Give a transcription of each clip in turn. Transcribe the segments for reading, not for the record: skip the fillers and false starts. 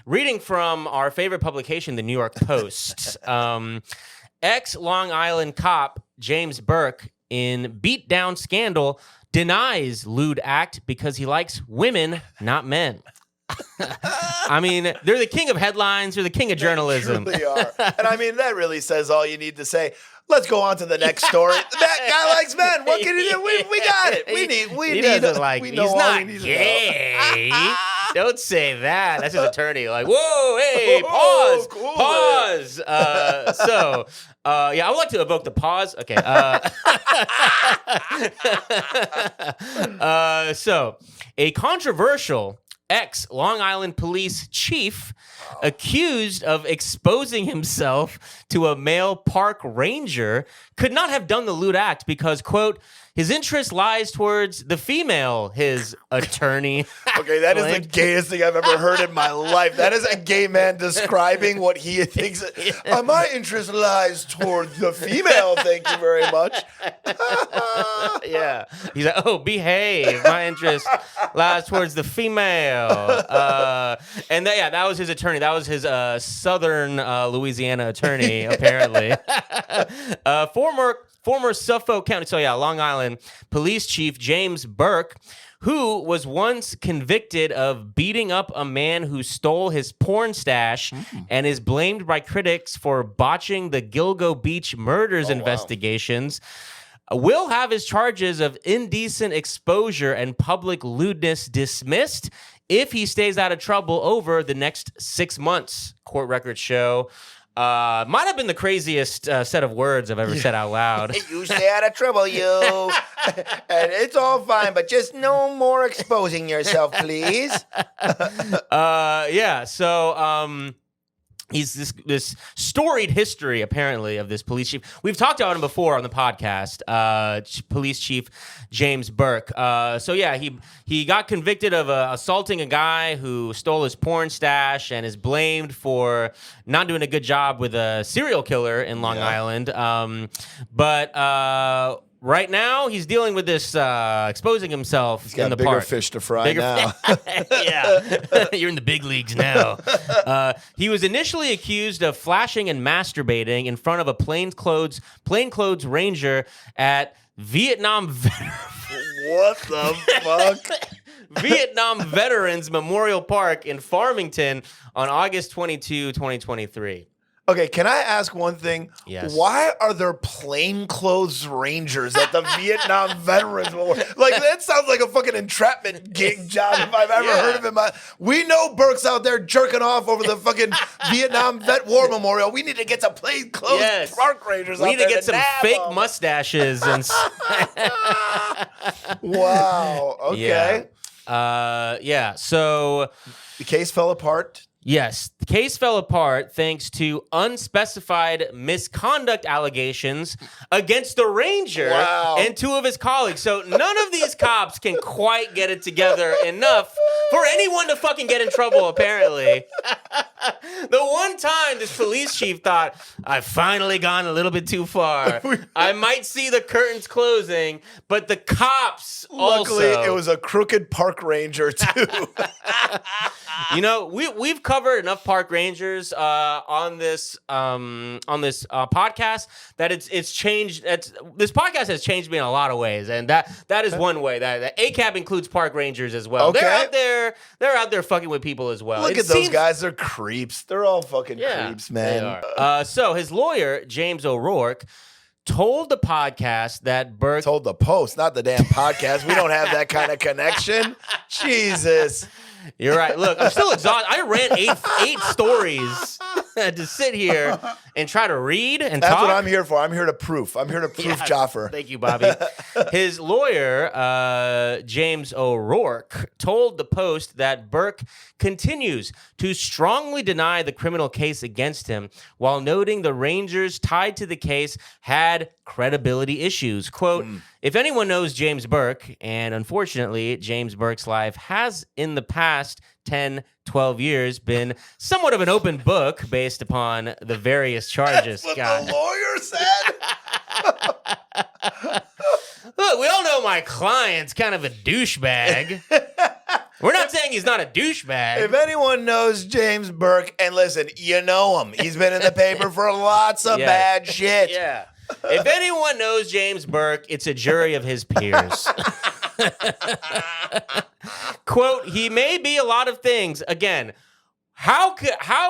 reading from our favorite publication, the New York Post. Ex-Long Island cop James Burke in beatdown scandal denies lewd act because he likes women, not men. I mean, they're the king of headlines. They're the king of journalism. They truly are. And I mean, that really says all you need to say. Let's go on to the next story. That guy likes men. What can he do? We got it. He doesn't like. He's not gay. Don't say that. That's his attorney. Like, whoa, hey, pause, cool. pause. Yeah, I would like to evoke the pause. Okay. So, a controversial ex-Long Island police chief accused of exposing himself to a male park ranger could not have done the lewd act because, quote, his interest lies towards the female, his attorney. Okay, that is the gayest thing I've ever heard in my life. That is a gay man describing what he thinks. My interest lies toward the female, thank you very much. Yeah. He's like, oh, behave. My interest lies towards the female. And that was his attorney. That was his southern Louisiana attorney, apparently. Former Suffolk County, Long Island Police Chief James Burke, who was once convicted of beating up a man who stole his porn stash and is blamed by critics for botching the Gilgo Beach murders investigations, will have his charges of indecent exposure and public lewdness dismissed if he stays out of trouble over the next 6 months, court records show. Might have been the craziest set of words I've ever said out loud. You stay out of trouble, you. And it's all fine, but just no more exposing yourself, please. He's this storied history, apparently, of this police chief. We've talked about him before on the podcast, Police Chief James Burke. He got convicted of assaulting a guy who stole his porn stash and is blamed for not doing a good job with a serial killer in Long Island. Right now, he's dealing with this exposing himself He's got in the bigger park. fish to fry now. Yeah, you're in the big leagues now. He was initially accused of flashing and masturbating in front of a plainclothes ranger at Vietnam. What the fuck? Vietnam Veterans Memorial Park in Farmington on August 22, 2023. Okay, can I ask one thing? Yes. Why are there plainclothes rangers at the Vietnam Veterans Memorial? Like, that sounds like a fucking entrapment gig job if I've ever heard of it. We know Burke's out there jerking off over the fucking Vietnam Vet War Memorial. We need to get some plainclothes park rangers out there. We need to get some fake mustaches. And wow. Okay. So the case fell apart. Yes, the case fell apart thanks to unspecified misconduct allegations against the ranger and two of his colleagues. So none of these cops can quite get it together enough for anyone to fucking get in trouble, apparently. The one time this police chief thought, I've finally gone a little bit too far. I might see the curtains closing, but the cops Luckily, it was a crooked park ranger, too. We've covered enough park rangers on this podcast that it's changed. This podcast has changed me in a lot of ways, and that is one way. That ACAB includes park rangers as well. Okay. They're out there fucking with people as well. Look at those guys. They're creeps. They're all fucking creeps, man. They are. So his lawyer, James O'Rourke, told the podcast that Burke... Told the Post, not the damn podcast. We don't have that kind of connection. Jesus. You're right. Look, I'm still exhausted. I ran eight stories to sit here and try to read and talk. That's what I'm here for. I'm here to proof. I'm here to proof Jaffer. Thank you, Bobby. His lawyer, James O'Rourke, told the Post that Burke continues to strongly deny the criminal case against him while noting the Rangers tied to the case had credibility issues. Quote, if anyone knows James Burke, and unfortunately, James Burke's life has in the past 10, 12 years been somewhat of an open book based upon the various charges. That's what the lawyer said? Look, we all know my client's kind of a douchebag. We're not saying he's not a douchebag. If anyone knows James Burke, and listen, you know him. He's been in the paper for lots of bad shit. Yeah. If anyone knows James Burke, it's a jury of his peers. Quote, he may be a lot of things. Again, how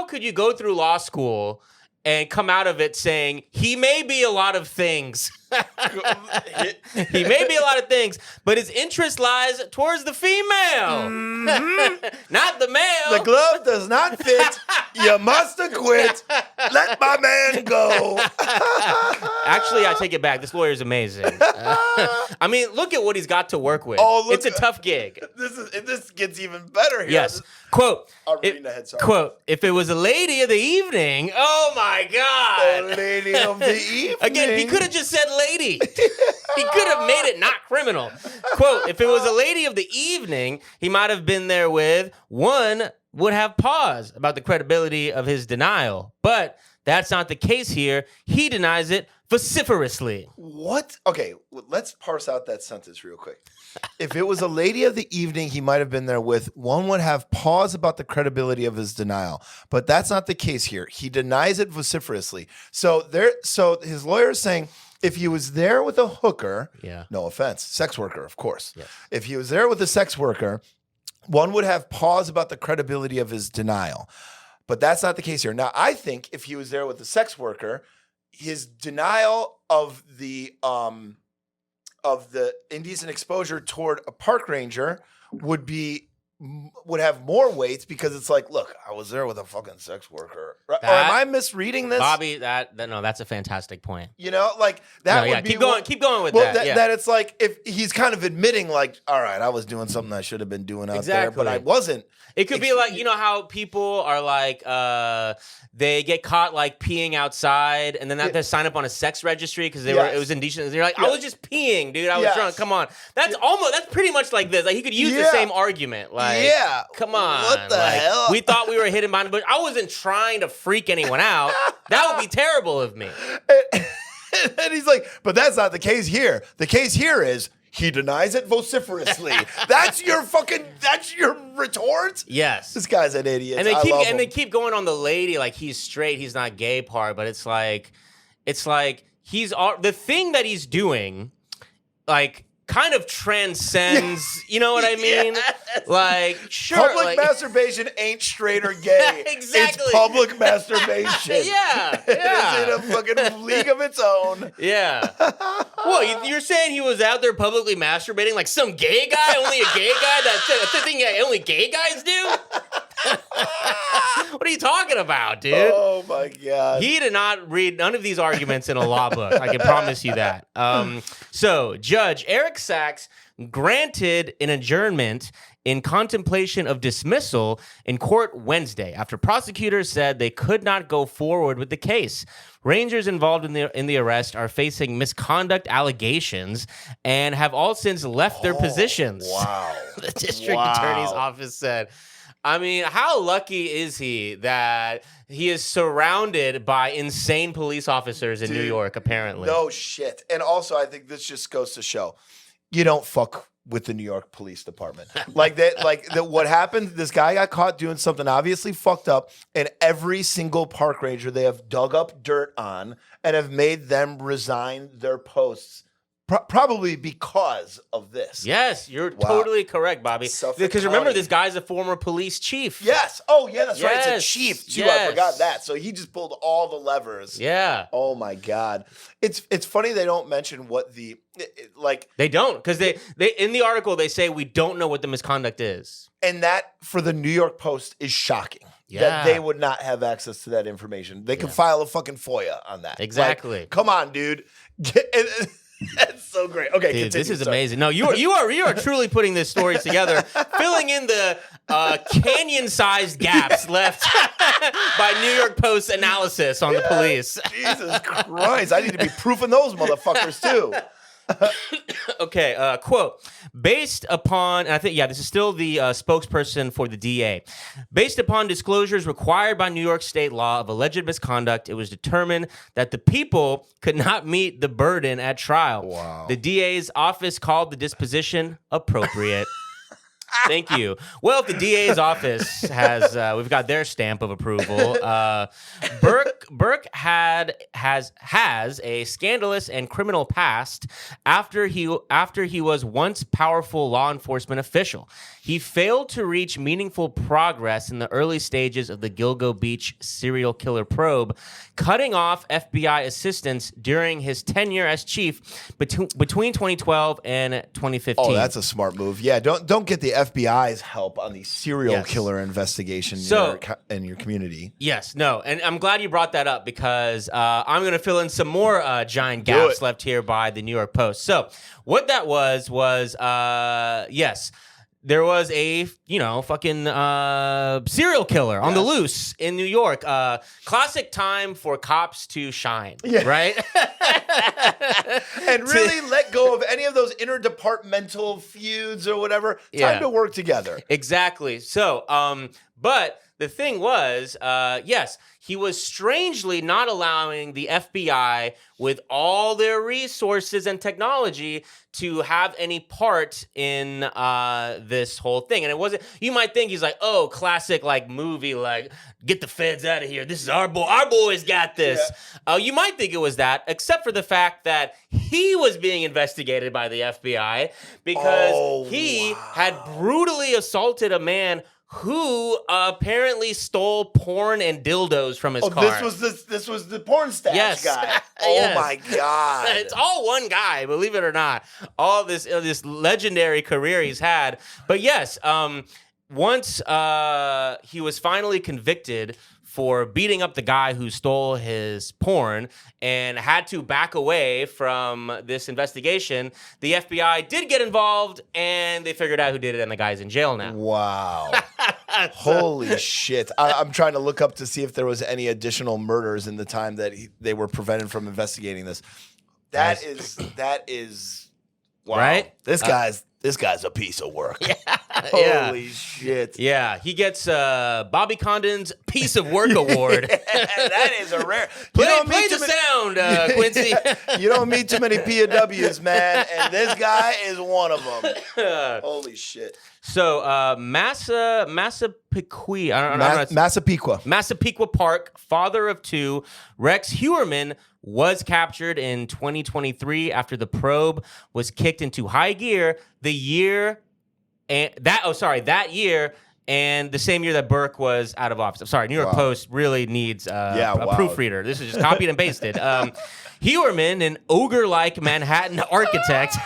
could you go through law school and come out of it saying he may be a lot of things? He may be a lot of things, but his interest lies towards the female, not the male. The glove does not fit. You must acquit. Let my man go. Actually, I take it back. This lawyer is amazing. I mean, look at what he's got to work with. Oh, look it's a tough gig. This gets even better here. Yes. Quote. I'm reading ahead, sorry. Quote, if it was a lady of the evening, oh my God. The lady of the evening. Again, he could have just said lady. He could have made it not criminal. Quote, if it was a lady of the evening, he might have been there with, one would have pause about the credibility of his denial. But that's not the case here. He denies it vociferously. What? Okay, let's parse out that sentence real quick. If it was a lady of the evening he might have been there with, one would have pause about the credibility of his denial. But that's not the case here. He denies it vociferously. So his lawyer is saying if he was there with a hooker, no offense, sex worker, of course. Yes. If he was there with a sex worker, one would have pause about the credibility of his denial. But that's not the case here. Now, I think if he was there with a sex worker, his denial of the indecent exposure toward a park ranger would have more weight because it's like, look, I was there with a fucking sex worker. Or am I misreading this? Bobby, no, that's a fantastic point. You know, like that would be keep going with that. That it's like if he's kind of admitting like, all right, I was doing something I should have been doing out there, but I wasn't. It could be like, you know how people are like, they get caught like peeing outside and then they have to sign up on a sex registry because it was indecent. They're like, I was just peeing, dude. I was drunk. Come on. That's pretty much like this. Like he could use the same argument. Like, come on. What the hell? We thought we were hidden behind the bush. I wasn't trying to freak anyone out. That would be terrible of me. And he's like, but that's not the case here. The case here is he denies it vociferously. That's your retort? Yes. This guy's an idiot. They keep going on the lady like he's straight, he's not gay part, but it's like he's the thing that he's doing like kind of transcends, you know what I mean? Yes. Like, sure. Public masturbation ain't straight or gay. Exactly. It's public masturbation. Yeah. It's in a fucking league of its own. Yeah. Well, you're saying he was out there publicly masturbating like some gay guy? Only a gay guy? That's the thing that only gay guys do? What are you talking about, dude? Oh, my God. He did not read none of these arguments in a law book. I can promise you that. So, Judge Eric Sachs granted an adjournment in contemplation of dismissal in court Wednesday after prosecutors said they could not go forward with the case. Rangers involved in the arrest are facing misconduct allegations and have all since left their positions. Wow. The district attorney's office said. I mean, how lucky is he that he is surrounded by insane police officers in New York, apparently? No shit. And also, I think this just goes to show you don't fuck with the New York Police Department. What happened, this guy got caught doing something obviously fucked up, and every single park ranger they have dug up dirt on and have made them resign their posts. Probably because of this. Yes, you're totally correct, Bobby. Because remember, this guy's a former police chief. Yes. Oh, yeah, that's right. It's a chief, too. Yes. I forgot that. So he just pulled all the levers. Yeah. Oh, my God. It's funny they don't mention what the, like... They don't, because they in the article, they say we don't know what the misconduct is. And that, for the New York Post, is shocking. Yeah. That they would not have access to that information. They could file a fucking FOIA on that. Exactly. Like, come on, dude. That's so great. Okay, dude, continue. This is amazing. No, you are truly putting this story together, filling in the canyon-sized gaps left by New York Post analysis on the police. Jesus Christ, I need to be proofing those motherfuckers too. Okay, quote, based upon, and I think, this is still the spokesperson for the DA. Based upon disclosures required by New York state law of alleged misconduct, it was determined that the people could not meet the burden at trial. Wow. The DA's office called the disposition appropriate. Thank you. Well, if the DA's office has, we've got their stamp of approval. Burke has a scandalous and criminal past after he was once powerful law enforcement official. He failed to reach meaningful progress in the early stages of the Gilgo Beach serial killer probe, cutting off FBI assistance during his tenure as chief between 2012 and 2015. Oh, that's a smart move. Yeah, don't get the FBI's help on the serial killer investigation in your community. Yes, no, and I'm glad you brought that up because I'm going to fill in some more giant gaps left here by the New York Post. So what that was yes. There was a, fucking serial killer on the loose in New York. Classic time for cops to shine, right? And really let go of any of those interdepartmental feuds or whatever. Time to work together. Exactly. So, but the thing was, yes, he was strangely not allowing the FBI with all their resources and technology to have any part in this whole thing. And it wasn't, you might think he's like, oh, classic like movie, like get the feds out of here. This is our boy. Our boys got this. Yeah. You might think it was that, except for the fact that he was being investigated by the FBI because he had brutally assaulted a man who apparently stole porn and dildos from his car. This was the porn stash guy. Oh my God. It's all one guy, believe it or not. All this legendary career he's had. But yes, once he was finally convicted for beating up the guy who stole his porn and had to back away from this investigation, the FBI did get involved and they figured out who did it and the guy's in jail now. Wow. Holy shit. I'm trying to look up to see if there was any additional murders in the time that they were prevented from investigating this. That is wow. Right? This guy's a piece of work. Holy shit. Yeah, he gets Bobby Condon's Piece of Work Award. That is a rare. Play the sound, Quincy. You don't meet too many POWs, man, and this guy is one of them. Holy shit. So, Massapequa, Massapequa Park, father of two, Rex Heuermann, was captured in 2023 after the probe was kicked into high gear that year and the same year that Burke was out of office. I'm sorry, New York Post really needs a proofreader. This is just copied and pasted. Heuermann, an ogre-like Manhattan architect.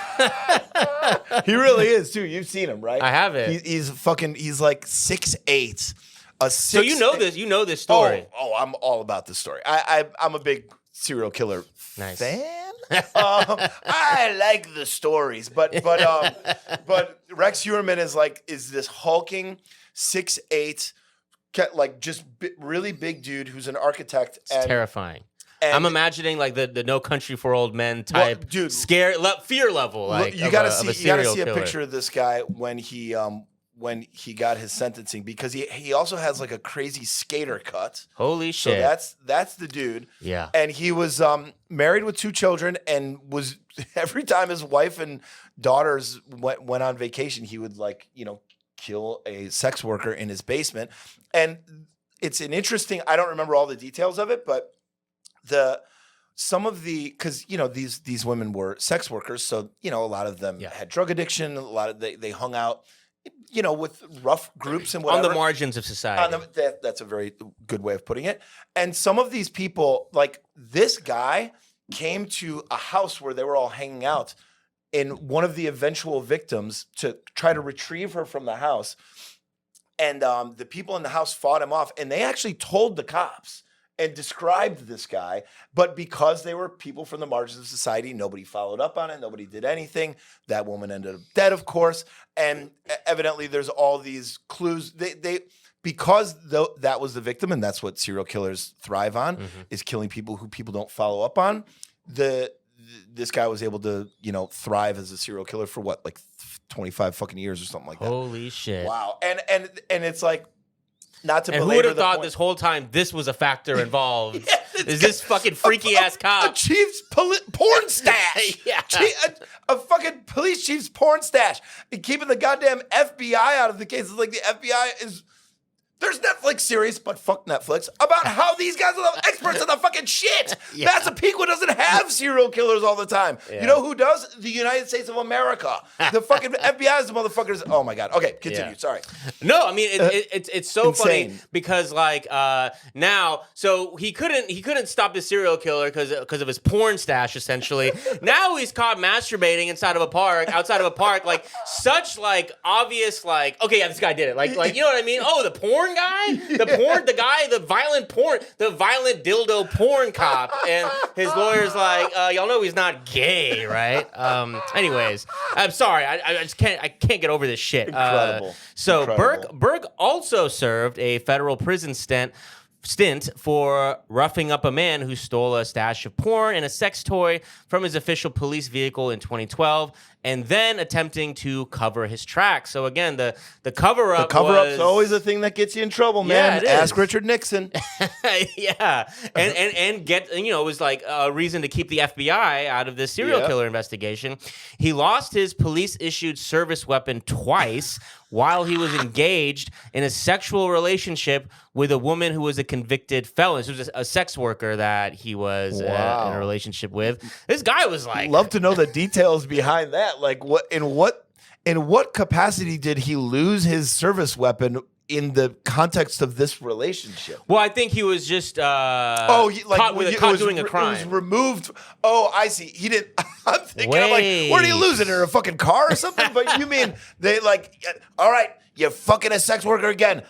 He really is too. You've seen him, right? I have it. He's like 6'8". So you know this story. Oh, I'm all about this story. I'm a big serial killer fan. I like the stories, but Rex Heuermann is this hulking 6'8", like just really big dude who's an architect. It's terrifying. I'm imagining like the No Country for Old Men type, dude, fear level. Like you gotta see a picture of this guy when he got his sentencing, because he also has like a crazy skater cut. Holy shit! So that's the dude. Yeah. And he was married with 2 children, and was every time his wife and daughters went on vacation, he would kill a sex worker in his basement. And it's an interesting. I don't remember all the details of it, but because these women were sex workers, so a lot of them had drug addiction. A lot of they hung out, with rough groups and whatever. On the margins of society. That's a very good way of putting it. And some of these people, like this guy, came to a house where they were all hanging out, and one of the eventual victims to try to retrieve her from the house. And the people in the house fought him off, and they actually told the cops and described this guy, but because they were people from the margins of society, nobody followed up on it. Nobody did anything. That woman ended up dead, of course. And evidently there's all these clues. Because that was the victim, and that's what serial killers thrive on, is killing people who people don't follow up on. This guy was able to, thrive as a serial killer for 25 fucking years or something like that. Holy shit. Wow. And it's like, not to and belabor who would have the thought point. this whole time this was a factor involved? Is this fucking freaky ass A cop? chief's porn stash. Yeah. A fucking police chief's porn stash. And keeping the goddamn FBI out of the case. It's like the FBI is. There's Netflix series, but fuck Netflix, about how these guys are the experts in the fucking shit. Yeah. Massapequa doesn't have serial killers all the time. Yeah. You know who does? The United States of America. The fucking FBI is the motherfuckers. Oh my God. Okay, continue. Yeah. Sorry. No, I mean it's so Insane. funny because like now, so he couldn't stop the serial killer because of his porn stash essentially. Now he's caught masturbating outside of a park, like such like obvious like okay, yeah, this guy did it, like you know what I mean? Oh, the porn guy, the violent dildo porn cop, and his lawyer's like, y'all know he's not gay, right? Anyways, I'm sorry, I just can't get over this shit. Incredible. So Incredible. Burke also served a federal prison stint for roughing up a man who stole a stash of porn and a sex toy from his official police vehicle in 2012, and then attempting to cover his tracks. So again, the cover-up Cover-up's always a thing that gets you in trouble, man. it is. Ask Richard Nixon. yeah, and get it was like a reason to keep the FBI out of this serial Yep. killer investigation. He lost his police-issued service weapon twice while he was engaged in a sexual relationship with a woman who was a convicted felon. This was a sex worker that he was in Wow. a relationship with. This guy was like, Love to know the details behind that. Like in what capacity did he lose his service weapon in the context of this relationship? well, I think he was just Caught doing a crime. It was removed. Oh, I see. He didn't. I'm thinking, I'm like, where did he lose it in a fucking car or something? But you mean they like? All right, you're fucking a sex worker again.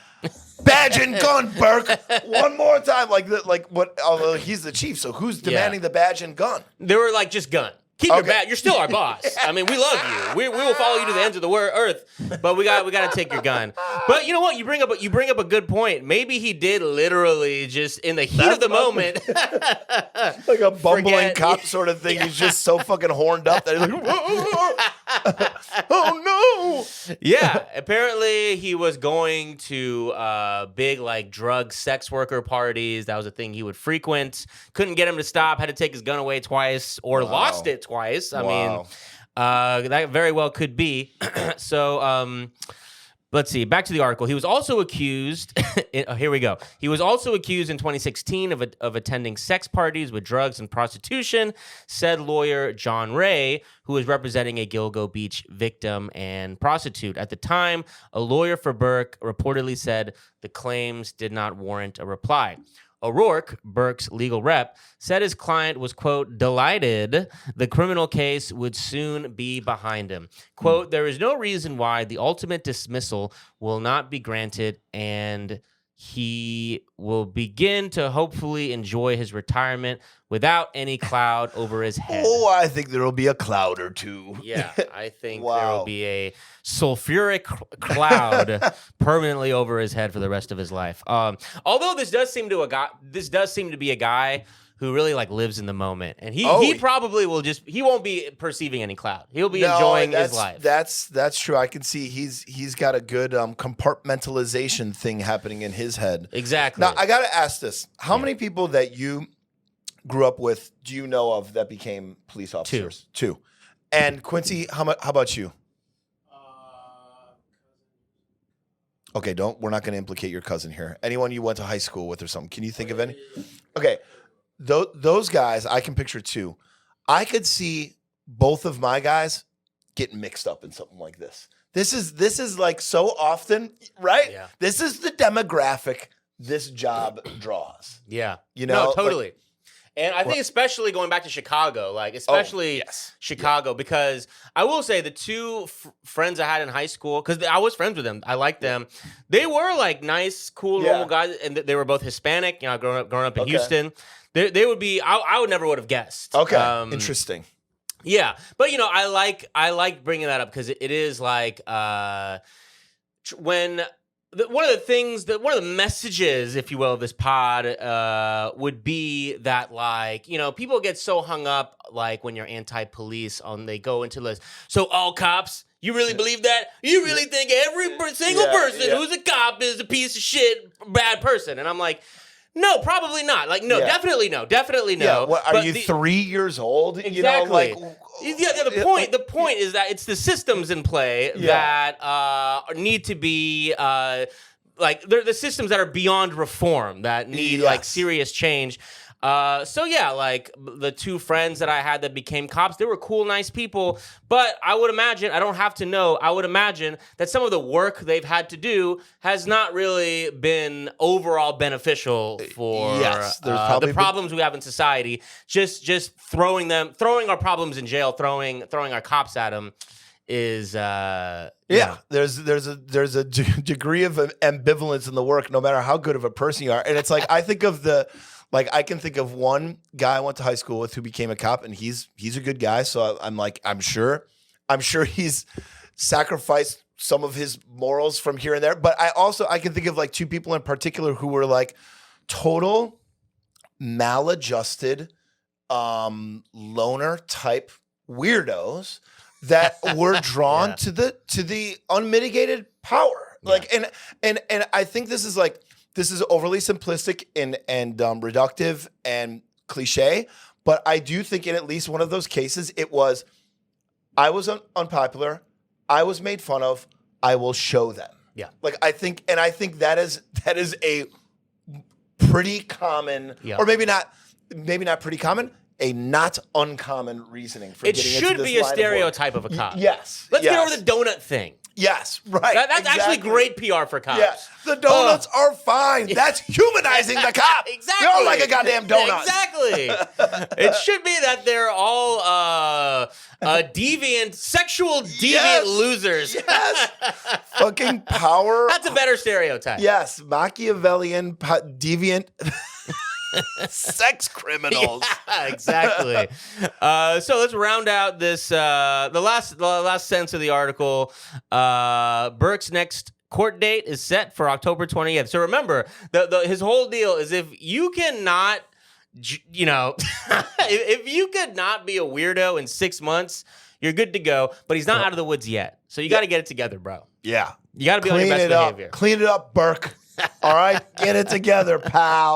Badge and gun, Burke. One more time. Like what? Although he's the chief, so who's demanding the badge and gun? They were like, just gun. Keep your Okay. badge. You're still our boss. I mean, we love you. We will follow you to the ends of the earth, but we got to take your gun. But you know what? You bring up a good point. Maybe he did literally just in the heat of the moment. Like a bumbling Forget- cop sort of thing. He's just so fucking horned up that he's like, oh no. Yeah, apparently he was going to big like drug sex worker parties. That was a thing he would frequent. Couldn't get him to stop. Had to take his gun away twice or lost it twice. I mean, that very well could be. So let's see. Back to the article. He was also accused. Here we go. He was also accused in 2016 of attending sex parties with drugs and prostitution, said lawyer John Ray, who was representing a Gilgo Beach victim and prostitute. At the time, a lawyer for Burke reportedly said the claims did not warrant a reply. O'Rourke, Burke's legal rep, said his client was, quote, delighted the criminal case would soon be behind him. Quote, there is no reason why the ultimate dismissal will not be granted, and he will begin to hopefully enjoy his retirement without any cloud over his head. Oh, I think there will be a cloud or two. Yeah, I think there Wow. will be a sulfuric cloud permanently over his head for the rest of his life. Although this does seem to be a guy who really like lives in the moment, and he probably will he won't be perceiving any cloud. He'll be enjoying his life. That's true. I can see he's got a good compartmentalization thing happening in his head. Exactly. Now I got to ask this: how many people that you grew up with do you know of that became police officers? Two. And Quincy, how about you? Okay, we're not going to implicate your cousin here. Anyone you went to high school with or something? Can you think of any? Okay, those guys, I can picture two. I could see both of my guys getting mixed up in something like this. This is like so often, right? Yeah. This is the demographic this job draws. Yeah. You know, No, totally. And I think especially going back to Chicago, like especially Chicago, because I will say the two friends I had in high school, because I was friends with them, I liked them. They were like nice, cool, normal guys, and they were both Hispanic. You know, growing up in Houston, they would be. I would never would have guessed. Okay, interesting. Yeah, but you know, I like bringing that up because it is like when. One of the messages, if you will, of this pod would be that, like, you know, people get so hung up, like, when you're anti-police, they go into this. So all cops, you really believe that? You really think every single person who's a cop is a piece of shit, bad person? And I'm like, No, probably not. Like, no, Yeah. definitely no. Definitely no. Yeah, what, are But you 3 years old? Exactly. You know, like, The point is that it's the systems in play that need to be like they're the systems that are beyond reform that need like serious change. Like the two friends that I had that became cops, they were cool, nice people. But I would imagine, I don't have to know, I would imagine that some of the work they've had to do has not really been overall beneficial for Yes, there's probably the problems we have in society. Just throwing our problems in jail, throwing our cops at them is there's a degree of ambivalence in the work, no matter how good of a person you are. And it's like I can think of one guy I went to high school with who became a cop, and he's a good guy. So I'm sure he's sacrificed some of his morals from here and there. But I can think of like two people in particular who were like total maladjusted loner type weirdos that were drawn to the unmitigated power. Yeah. Like and I think this is overly simplistic and reductive and cliche, but I do think in at least one of those cases it was I was unpopular, I was made fun of, I will show them. Yeah. Like I think that is a pretty common, or maybe not pretty common, a not uncommon reasoning for it getting into should this be a line of stereotype of a cop. Yes. Let's get over the donut thing. Yes, right. That's actually great PR for cops. Yeah, the donuts are fine. That's humanizing the cop. Exactly. We don't like a goddamn donut. Exactly. It should be that they're all sexual deviant losers. Yes. Fucking power. That's a better stereotype. Yes, Machiavellian, deviant sex criminals. Yeah, exactly. So let's round out this. The last sentence of the article. Burke's next court date is set for October 20th. So remember, his whole deal is if you cannot, if you could not be a weirdo in 6 months, you're good to go. But he's not out of the woods yet. So you got to get it together, bro. Yeah. You got to be on your best behavior. Clean it up, Burke. All right? Get it together, pal.